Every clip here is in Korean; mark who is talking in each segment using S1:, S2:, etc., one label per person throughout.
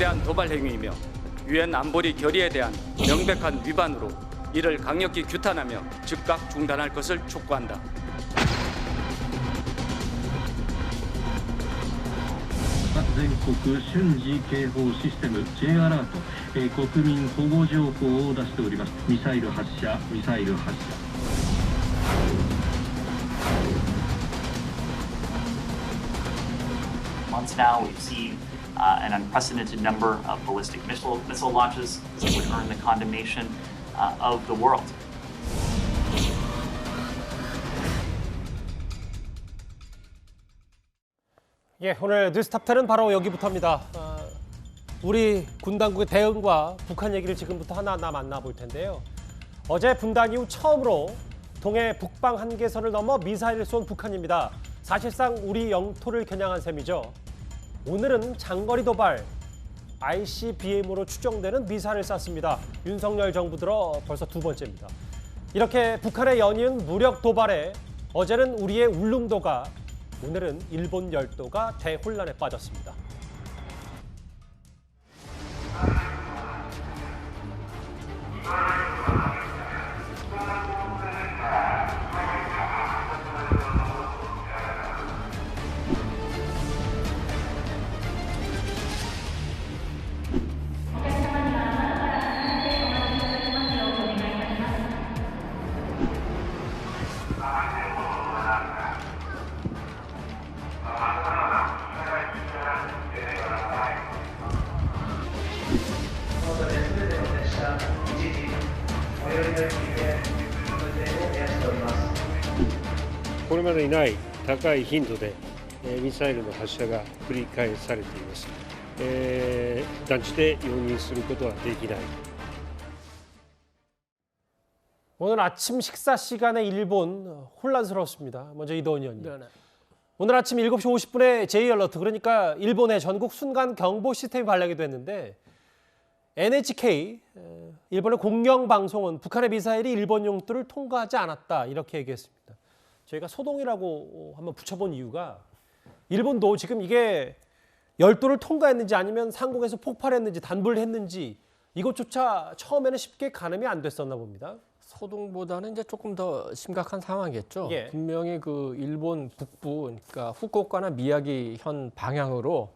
S1: 중대한 도발 행위이며 유엔 안보리 결의에 대한 명백한 위반으로 이를 강력히 규탄하며 즉각 중단할 것을 촉구한다.
S2: 全国瞬時警報システム J アラート、国民保護情報を出しております。ミサイル発射、ミサイル発射。
S3: Months now, we've seen an unprecedented number of ballistic missile launches that would earn the condemnation of the world.
S4: 예, 오늘 뉴스탑10은 바로 여기부터입니다. 우리 군 당국의 대응과 북한 얘기를 지금부터 하나하나 만나볼 텐데요. 어제 분단 이후 처음으로 동해 북방 한계선을 넘어 미사일을 쏜 북한입니다. 사실상 우리 영토를 겨냥한 셈이죠. 오늘은 장거리 도발 ICBM으로 추정되는 미사일을 쐈습니다. 윤석열 정부 들어 벌써 두 번째입니다. 이렇게 북한의 연이은 무력 도발에 어제는 우리의 울릉도가, 오늘은 일본 열도가 대혼란에 빠졌습니다.
S5: これまでにない高い頻度でミサイルの発射が繰り返されています。断じて容認することはできない。
S4: 오늘 아침 식사 시간에 일본 혼란스러웠습니다. 먼저 이도원 의원님.
S6: 네네.
S4: 오늘 아침 7시 50분에 J-알러트, 그러니까 일본의 전국 순간 경보 시스템이 발령이 됐는데 NHK, 일본의 공영방송은 북한의 미사일이 일본 영토를 통과하지 않았다 이렇게 얘기했습니다. 저희가 소동이라고 한번 붙여본 이유가 일본도 지금 이게 열도를 통과했는지 아니면 상공에서 폭발했는지 단불했는지 이것조차 처음에는 쉽게 가늠이 안 됐었나 봅니다.
S6: 소동보다는 이제 조금 더 심각한 상황이겠죠.
S4: 예.
S6: 분명히 그 일본 북부, 그러니까 후쿠오카나 미야기 현 방향으로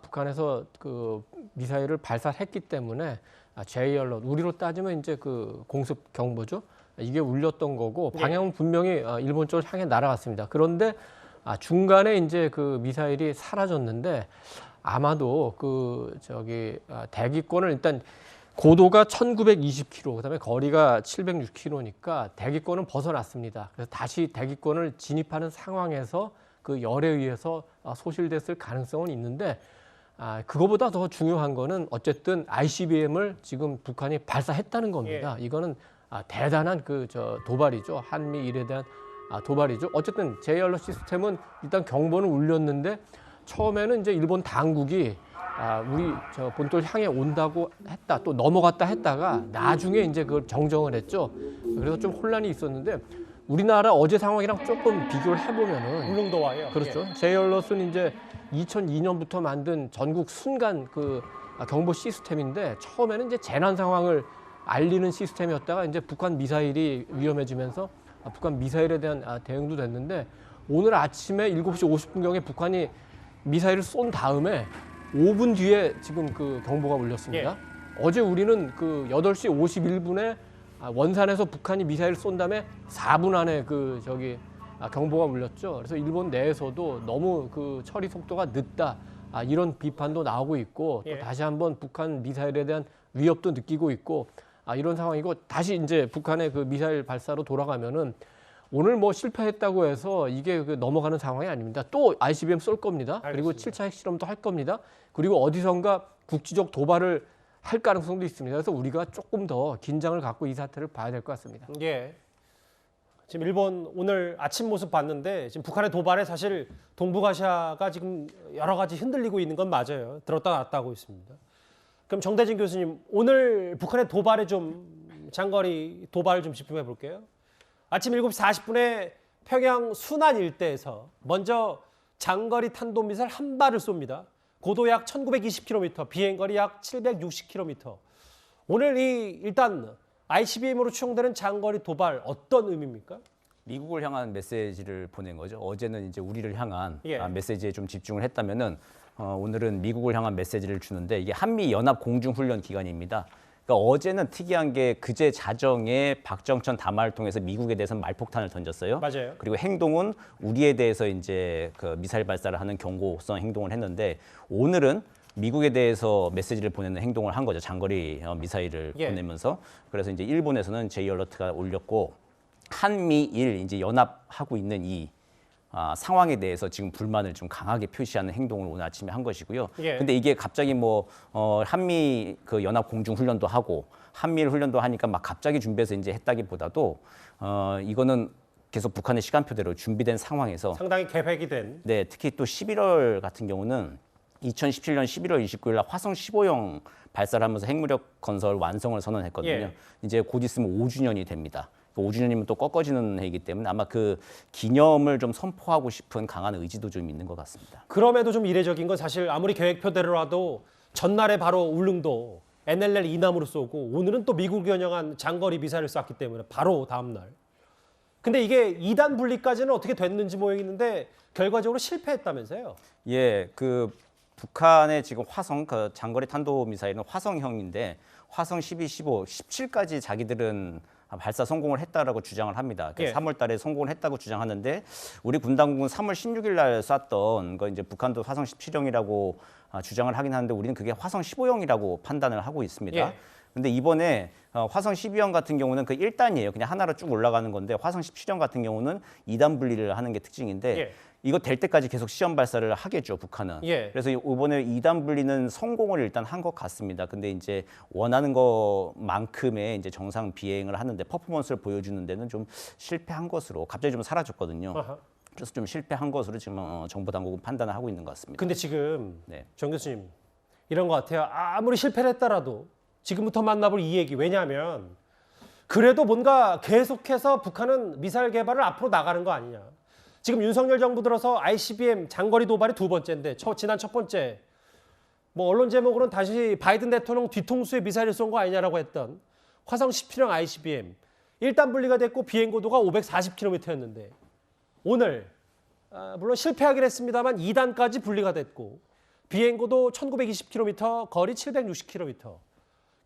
S6: 북한에서 그 미사일을 발사했기 때문에 J-알러트, 우리로 따지면 이제 그 공습 경보죠. 이게 울렸던 거고 방향은 분명히 일본 쪽을 향해 날아갔습니다. 그런데 중간에 이제 그 미사일이 사라졌는데 아마도 그 대기권을 일단 고도가 1920km, 그다음에 거리가 706km니까 대기권은 벗어났습니다. 그래서 다시 대기권을 진입하는 상황에서 그 열에 의해서 소실됐을 가능성은 있는데 그거보다 더 중요한 거는 어쨌든 ICBM을 지금 북한이 발사했다는 겁니다.
S4: 예.
S6: 이거는 대단한 도발이죠. 한미일에 대한 도발이죠. 어쨌든 J-알러트 시스템은 일단 경보는 울렸는데 처음에는 이제 일본 당국이 우리 본토를 향해 온다고 했다, 또 넘어갔다 했다가 나중에 이제 그걸 정정을 했죠. 그래서 좀 혼란이 있었는데 우리나라 어제 상황이랑 조금 비교를 해보면은
S4: 울릉도와요.
S6: 그렇죠. J-알러트는 이제 2002년부터 만든 전국 순간 그 경보 시스템인데 처음에는 이제 재난 상황을 알리는 시스템이었다가 이제 북한 미사일이 위험해지면서 북한 미사일에 대한 대응도 됐는데 오늘 아침에 7시 50분경에 북한이 미사일을 쏜 다음에 5분 뒤에 지금 그 경보가 울렸습니다. 어제 우리는 그 8시 51분에 원산에서 북한이 미사일을 쏜 다음에 4분 안에 경보가 울렸죠. 그래서 일본 내에서도 너무 그 처리 속도가 늦다, 이런 비판도 나오고 있고 또 다시 한번 북한 미사일에 대한 위협도 느끼고 있고 이런 상황이고 다시 이제 북한의 그 미사일 발사로 돌아가면은 오늘 뭐 실패했다고 해서 이게 넘어가는 상황이 아닙니다. 또 ICBM 쏠 겁니다.
S4: 알겠습니다.
S6: 그리고 7차 핵실험도 할 겁니다. 그리고 어디선가 국지적 도발을 할 가능성도 있습니다. 그래서 우리가 조금 더 긴장을 갖고 이 사태를 봐야 될 것 같습니다.
S4: 예. 지금 일본 오늘 아침 모습 봤는데 지금 북한의 도발에 사실 동북아시아가 지금 여러 가지 흔들리고 있는 건 맞아요. 들었다 놨다 하고 있습니다. 그럼 정대진 교수님, 오늘 북한의 도발에 좀 장거리 도발을 좀 집중해 볼게요. 아침 7시 40분에 평양 순안 일대에서 먼저 장거리 탄도미사일 한 발을 쏩니다. 고도 약 1920km, 비행거리 약 760km. 오늘 일단 ICBM으로 추정되는 장거리 도발 어떤 의미입니까?
S7: 미국을 향한 메시지를 보낸 거죠. 어제는 이제 우리를 향한
S4: 예.
S7: 메시지에 좀 집중을 했다면은 오늘은 미국을 향한 메시지를 주는데 이게 한미 연합 공중 훈련 기간입니다. 그러니까 어제는 특이한 게 그제 자정에 박정천 담화를 통해서 미국에 대해서 말폭탄을 던졌어요.
S4: 맞아요.
S7: 그리고 행동은 우리에 대해서 이제 그 미사일 발사를 하는 경고성 행동을 했는데 오늘은 미국에 대해서 메시지를 보내는 행동을 한 거죠. 장거리 미사일을
S4: 예.
S7: 보내면서. 그래서 이제 일본에서는 J-얼러트가 올렸고 한미일 이제 연합하고 있는 이 상황에 대해서 지금 불만을 좀 강하게 표시하는 행동을 오늘 아침에 한 것이고요.
S4: 예.
S7: 근데 이게 갑자기 한미 그 연합 공중 훈련도 하고 한미일 훈련도 하니까 막 갑자기 준비해서 이제 했다기보다도 이거는 계속 북한의 시간표대로 준비된 상황에서
S4: 상당히 계획이 된.
S7: 네, 특히 또 11월 같은 경우는 2017년 11월 29일 날 화성 15형 발사를 하면서 핵무력 건설 완성을 선언했거든요.
S4: 예.
S7: 이제 곧 있으면 5주년이 됩니다. 5주년이면 또 꺾어지는 해이기 때문에 아마 그 기념을 좀 선포하고 싶은 강한 의지도 좀 있는 것 같습니다.
S4: 그럼에도 좀 이례적인 건 사실 아무리 계획표대로라도 전날에 바로 울릉도 NLL 이남으로 쏘고 오늘은 또 미국이 운영한 장거리 미사일을 쐈기 때문에 바로 다음 날. 근데 이게 2단 분리까지는 어떻게 됐는지 모르겠는데 결과적으로 실패했다면서요?
S7: 예, 그 북한의 지금 화성 그 장거리 탄도 미사일은 화성형인데 화성 12, 15, 17까지 자기들은 발사 성공을 했다라고 주장을 합니다.
S4: 예.
S7: 3월 달에 성공을 했다고 주장하는데 우리 군 당국은 3월 16일 날 쐈던 거 이제 북한도 화성 17형이라고 주장을 하긴 하는데 우리는 그게 화성 15형이라고 판단을 하고 있습니다.
S4: 예.
S7: 근데 이번에 화성 12형 같은 경우는 그 1단이에요. 그냥 하나로 쭉 올라가는 건데 화성 17형 같은 경우는 2단 분리를 하는 게 특징인데
S4: 예.
S7: 이거 될 때까지 계속 시험 발사를 하겠죠, 북한은.
S4: 예.
S7: 그래서 이번에 2단 분리는 성공을 일단 한 것 같습니다. 근데 이제 원하는 것만큼의 이제 정상 비행을 하는데 퍼포먼스를 보여주는 데는 좀 실패한 것으로 갑자기 좀 사라졌거든요.
S4: 아하.
S7: 그래서 좀 실패한 것으로 지금 정부 당국은 판단을 하고 있는 것 같습니다.
S4: 근데 지금
S7: 네.
S4: 정 교수님 이런 것 같아요. 아무리 실패를 했더라도 지금부터 만나볼 이 얘기. 왜냐하면 그래도 뭔가 계속해서 북한은 미사일 개발을 앞으로 나가는 거 아니냐. 지금 윤석열 정부 들어서 ICBM 장거리 도발이 두 번째인데 지난 첫 번째 뭐 언론 제목으로는 다시 바이든 대통령 뒤통수에 미사일을 쏜 거 아니냐라고 했던 화성 17형 ICBM 1단 분리가 됐고 비행 고도가 540km였는데 오늘 물론 실패하긴 했습니다만 2단까지 분리가 됐고 비행 고도 1920km, 거리 760km.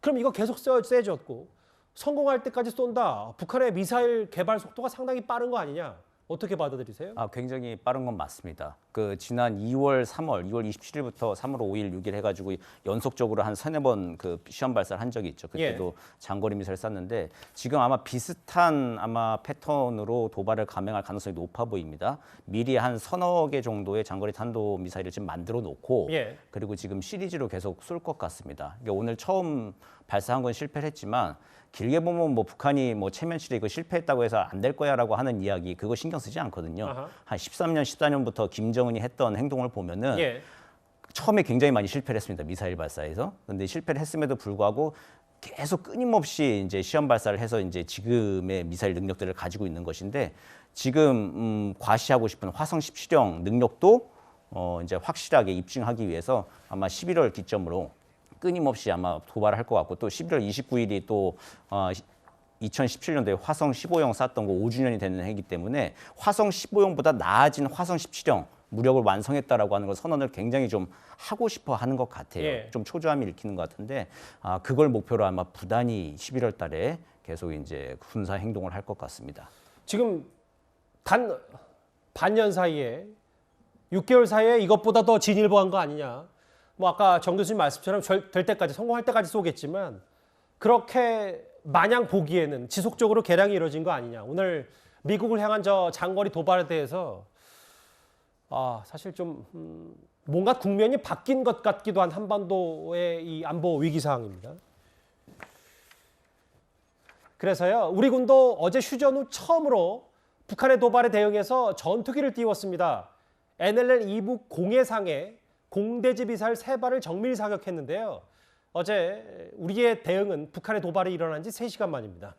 S4: 그럼 이거 계속 세졌고 성공할 때까지 쏜다. 북한의 미사일 개발 속도가 상당히 빠른 거 아니냐. 어떻게 받아들이세요?
S7: 굉장히 빠른 건 맞습니다. 그 지난 2월 27일부터 3월 5일, 6일 해가지고 연속적으로 한 3-4번 그 시험 발사를 한 적이 있죠. 그때도 장거리 미사일 쐈는데 지금 아마 비슷한 패턴으로 도발을 감행할 가능성이 높아 보입니다. 미리 한 서너 개 정도의 장거리 탄도 미사일을 지금 만들어 놓고
S4: 예.
S7: 그리고 지금 시리즈로 계속 쏠 것 같습니다. 그러니까 오늘 처음 발사한 건 실패를 했지만 길게 보면 북한이 체면치레 이거 실패했다고 해서 안 될 거야라고 하는 이야기 그거 신경 쓰지 않거든요.
S4: 아하.
S7: 한 13년, 14년부터 김정은이 했던 행동을 보면은
S4: 예.
S7: 처음에 굉장히 많이 실패를 했습니다. 미사일 발사에서. 근데 실패를 했음에도 불구하고 계속 끊임없이 이제 시험 발사를 해서 이제 지금의 미사일 능력들을 가지고 있는 것인데 지금 과시하고 싶은 화성 17형 능력도 이제 확실하게 입증하기 위해서 아마 11월 기점으로 끊임없이 아마 도발을 할 것 같고 또 11월 29일이 또 2017년도에 화성 15형 쐈던 거 5주년이 되는 해이기 때문에 화성 15형보다 나아진 화성 17형 무력을 완성했다라고 하는 걸 선언을 굉장히 좀 하고 싶어 하는 것 같아요.
S4: 예.
S7: 좀 초조함이 일으키는 것 같은데 그걸 목표로 아마 부단히 11월 달에 계속 이제 군사 행동을 할 것 같습니다.
S4: 지금 반년 사이에 6개월 사이에 이것보다 더 진일보한 거 아니냐. 뭐 아까 정 교수님 말씀처럼 될 때까지 성공할 때까지 쏘겠지만 그렇게 마냥 보기에는 지속적으로 개량이 이루어진 거 아니냐. 오늘 미국을 향한 저 장거리 도발에 대해서 사실 좀 뭔가 국면이 바뀐 것 같기도 한 한반도의 이 안보 위기 상황입니다. 그래서요 우리 군도 어제 휴전 후 처음으로 북한의 도발에 대응해서 전투기를 띄웠습니다. NLL 이북 공해상에 공대지 미사일 3발을 정밀 사격했는데요. 어제 우리의 대응은 북한의 도발이 일어난 지 3시간 만입니다.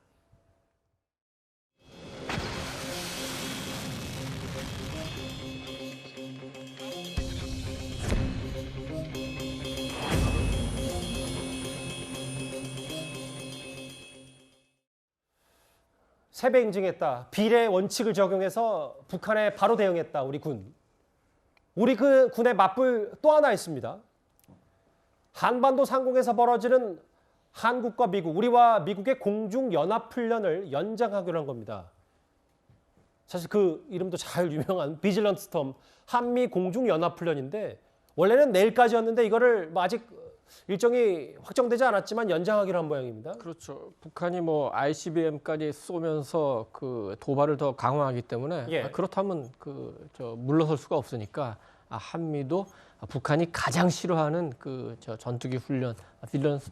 S4: 세배 응징했다. 비례 원칙을 적용해서 북한에 바로 대응했다. 우리 군. 우리 그 군의 맞불 또 하나 있습니다. 한반도 상공에서 벌어지는 한국과 미국, 우리와 미국의 공중연합훈련을 연장하기로 한 겁니다. 사실 그 이름도 잘 유명한 비질런트 스톰, 한미 공중연합훈련인데 원래는 내일까지였는데 이거를 뭐 아직 일정이 확정되지 않았지만 연장하기로 한 모양입니다.
S6: 그렇죠. 북한이 뭐 ICBM까지 쏘면서 그 도발을 더 강화하기 때문에
S4: 예.
S6: 그렇다면 물러설 수가 없으니까 한미도 북한이 가장 싫어하는 그 전투기 훈련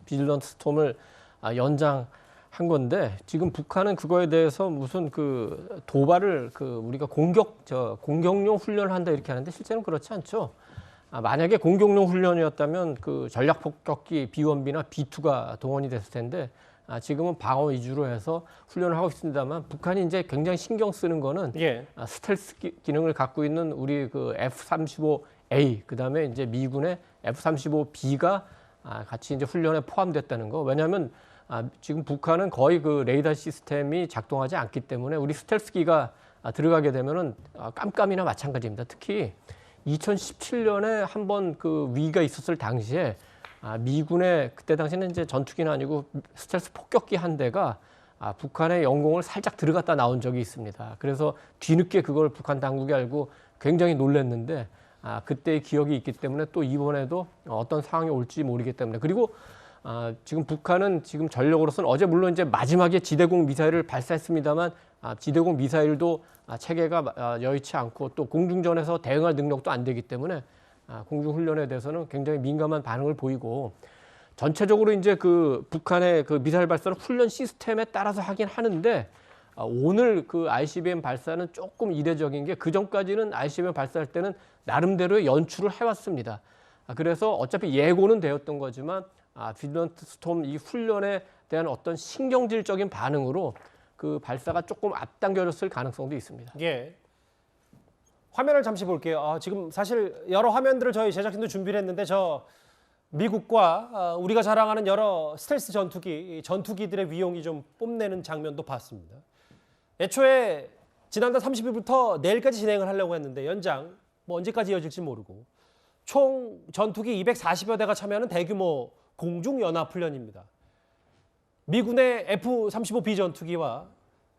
S6: 비질런트 스톰을 연장한 건데 지금 북한은 그거에 대해서 무슨 그 도발을 우리가 공격용 훈련을 한다 이렇게 하는데 실제는 그렇지 않죠. 만약에 공격용 훈련이었다면 그 전략 폭격기 B1B나 B2가 동원이 됐을 텐데 지금은 방어 위주로 해서 훈련을 하고 있습니다만 북한이 이제 굉장히 신경 쓰는 거는
S4: 예.
S6: 스텔스 기능을 갖고 있는 우리 그 F-35A 그다음에 이제 미군의 F-35B가 같이 이제 훈련에 포함됐다는 거. 왜냐하면 지금 북한은 거의 그 레이더 시스템이 작동하지 않기 때문에 우리 스텔스기가 들어가게 되면은 깜깜이나 마찬가지입니다. 특히 2017년에 한번 그 위기가 있었을 당시에 미군의 그때 당시에는 이제 전투기는 아니고 스텔스 폭격기 한 대가 북한의 영공을 살짝 들어갔다 나온 적이 있습니다. 그래서 뒤늦게 그걸 북한 당국이 알고 굉장히 놀랐는데 그때의 기억이 있기 때문에 또 이번에도 어떤 상황이 올지 모르기 때문에 그리고 지금 북한은 지금 전력으로서는 어제 물론 이제 마지막에 지대공 미사일을 발사했습니다만 지대공 미사일도 체계가 여의치 않고 또 공중전에서 대응할 능력도 안 되기 때문에 공중훈련에 대해서는 굉장히 민감한 반응을 보이고 전체적으로 이제 그 북한의 그 미사일 발사는 훈련 시스템에 따라서 하긴 하는데 오늘 그 ICBM 발사는 조금 이례적인 게 그전까지는 ICBM 발사할 때는 나름대로의 연출을 해왔습니다. 그래서 어차피 예고는 되었던 거지만 비질런트 스톰 이 훈련에 대한 어떤 신경질적인 반응으로 그 발사가 조금 앞당겨졌을 가능성도 있습니다.
S4: 예. 화면을 잠시 볼게요. 지금 사실 여러 화면들을 저희 제작진도 준비를 했는데 저 미국과 우리가 자랑하는 여러 스텔스 전투기들의 위용이 좀 뽐내는 장면도 봤습니다. 애초에 지난달 30일부터 내일까지 진행을 하려고 했는데 연장 뭐 언제까지 이어질지 모르고 총 전투기 240여 대가 참여하는 대규모 공중연합훈련입니다. 미군의 F-35B 전투기와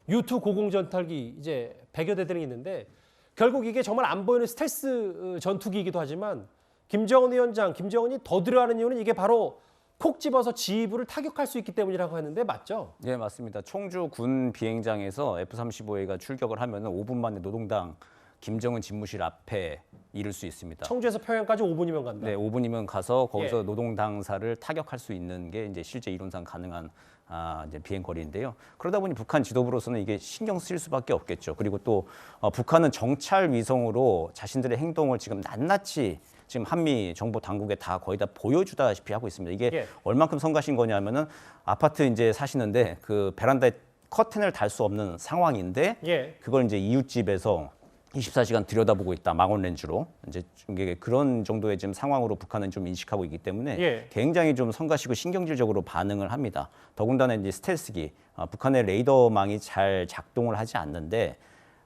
S4: U-2 고공전탈기 이제 100여 대들이 있는데 결국 이게 정말 안 보이는 스텔스 전투기이기도 하지만 김정은 위원장, 김정은이 더 들어가는 이유는 이게 바로 콕 집어서 지휘부를 타격할 수 있기 때문이라고 하는데 맞죠?
S7: 네, 맞습니다. 청주 군 비행장에서 F-35A가 출격을 하면 5분 만에 노동당 김정은 집무실 앞에 이를 수 있습니다.
S4: 청주에서 평양까지 5분이면 간다.
S7: 네, 5분이면 가서 거기서
S4: 예.
S7: 노동당사를 타격할 수 있는 게 이제 실제 이론상 가능한 이제 비행 거리인데요. 그러다 보니 북한 지도부로서는 이게 신경 쓰일 수밖에 없겠죠. 그리고 또 북한은 정찰 위성으로 자신들의 행동을 지금 낱낱이 지금 한미 정보 당국에 다 거의 다 보여주다시피 하고 있습니다. 이게
S4: 예.
S7: 얼만큼 성가신 거냐면은 아파트 이제 사시는데 그 베란다에 커튼을 달 수 없는 상황인데
S4: 예.
S7: 그걸 이제 이웃집에서 24시간 들여다보고 있다. 망원 렌즈로. 이제 이게 그런 정도의 지금 상황으로 북한은 좀 인식하고 있기 때문에
S4: 예.
S7: 굉장히 좀 성가시고 신경질적으로 반응을 합니다. 더군다나 이제 스텔스기, 북한의 레이더망이 잘 작동을 하지 않는데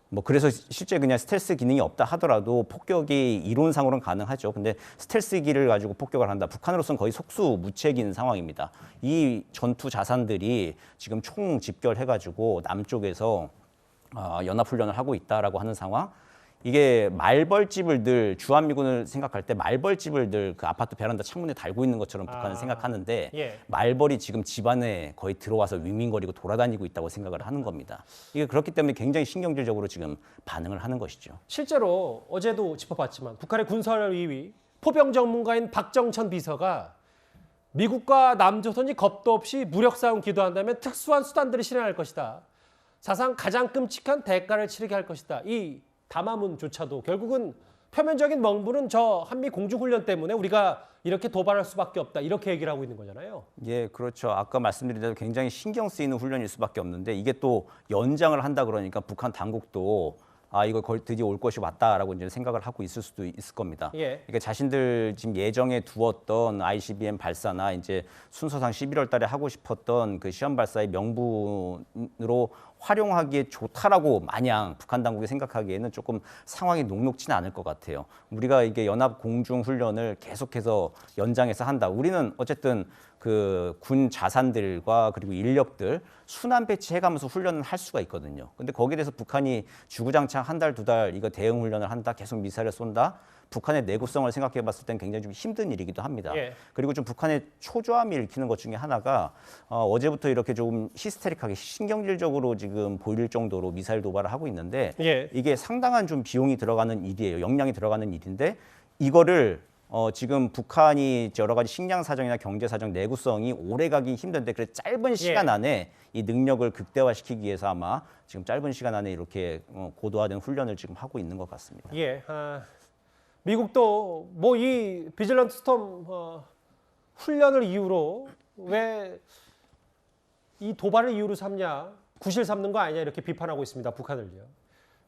S7: 뭐 그래서 실제 그냥 스텔스 기능이 없다 하더라도 폭격이 이론상으로는 가능하죠. 근데 스텔스기를 가지고 폭격을 한다. 북한으로서는 거의 속수무책인 상황입니다. 이 전투 자산들이 지금 총 집결해가지고 남쪽에서 연합훈련을 하고 있다라고 하는 상황. 이게 말벌집을 늘 주한미군을 생각할 때 말벌집을 늘 그 아파트 베란다 창문에 달고 있는 것처럼 북한은 생각하는데
S4: 예.
S7: 말벌이 지금 집안에 거의 들어와서 윙윙거리고 돌아다니고 있다고 생각을 하는 겁니다. 이게 그렇기 때문에 굉장히 신경질적으로 지금 반응을 하는 것이죠.
S4: 실제로 어제도 짚어봤지만 북한의 군사위위 포병 전문가인 박정천 비서가 미국과 남조선이 겁도 없이 무력 싸움 기도한다면 특수한 수단들을 실행할 것이다. 사상 가장 끔찍한 대가를 치르게 할 것이다. 이 담화문조차도 결국은 표면적인 멍부는 저 한미 공중훈련 때문에 우리가 이렇게 도발할 수밖에 없다. 이렇게 얘기를 하고 있는 거잖아요.
S7: 예, 그렇죠. 아까 말씀드린 대로 굉장히 신경 쓰이는 훈련일 수밖에 없는데 이게 또 연장을 한다 그러니까 북한 당국도 이거 거의 드디어 올 것이 왔다라고 이제 생각을 하고 있을 수도 있을 겁니다.
S4: 예.
S7: 그러니까 자신들 지금 예정에 두었던 ICBM 발사나 이제 순서상 11월 달에 하고 싶었던 그 시험 발사의 명분으로 활용하기에 좋다라고 마냥 북한 당국이 생각하기에는 조금 상황이 녹록지는 않을 것 같아요. 우리가 이게 연합 공중 훈련을 계속해서 연장해서 한다. 우리는 어쨌든 그 군 자산들과 그리고 인력들 순환 배치해가면서 훈련을 할 수가 있거든요. 근데 거기에 대해서 북한이 주구장창 한 달, 두 달 이거 대응 훈련을 한다, 계속 미사일을 쏜다. 북한의 내구성을 생각해 봤을 땐 굉장히 좀 힘든 일이기도 합니다.
S4: 예.
S7: 그리고 좀 북한의 초조함이 읽히는 것 중에 하나가 어제부터 이렇게 좀 히스테릭하게 신경질적으로 지금 보일 정도로 미사일 도발을 하고 있는데
S4: 예.
S7: 이게 상당한 좀 비용이 들어가는 일이에요. 역량이 들어가는 일인데 이거를 지금 북한이 여러 가지 식량 사정이나 경제 사정, 내구성이 오래 가기 힘든데 그래 짧은 시간 안에 이 능력을 극대화시키기 위해서 아마 지금 짧은 시간 안에 이렇게 고도화된 훈련을 지금 하고 있는 것 같습니다.
S4: 예. 미국도 뭐 이 비질런트 스톰 훈련을 이유로 왜 이 도발을 이유로 삼냐, 구실 삼는 거 아니냐 이렇게 비판하고 있습니다. 북한을요.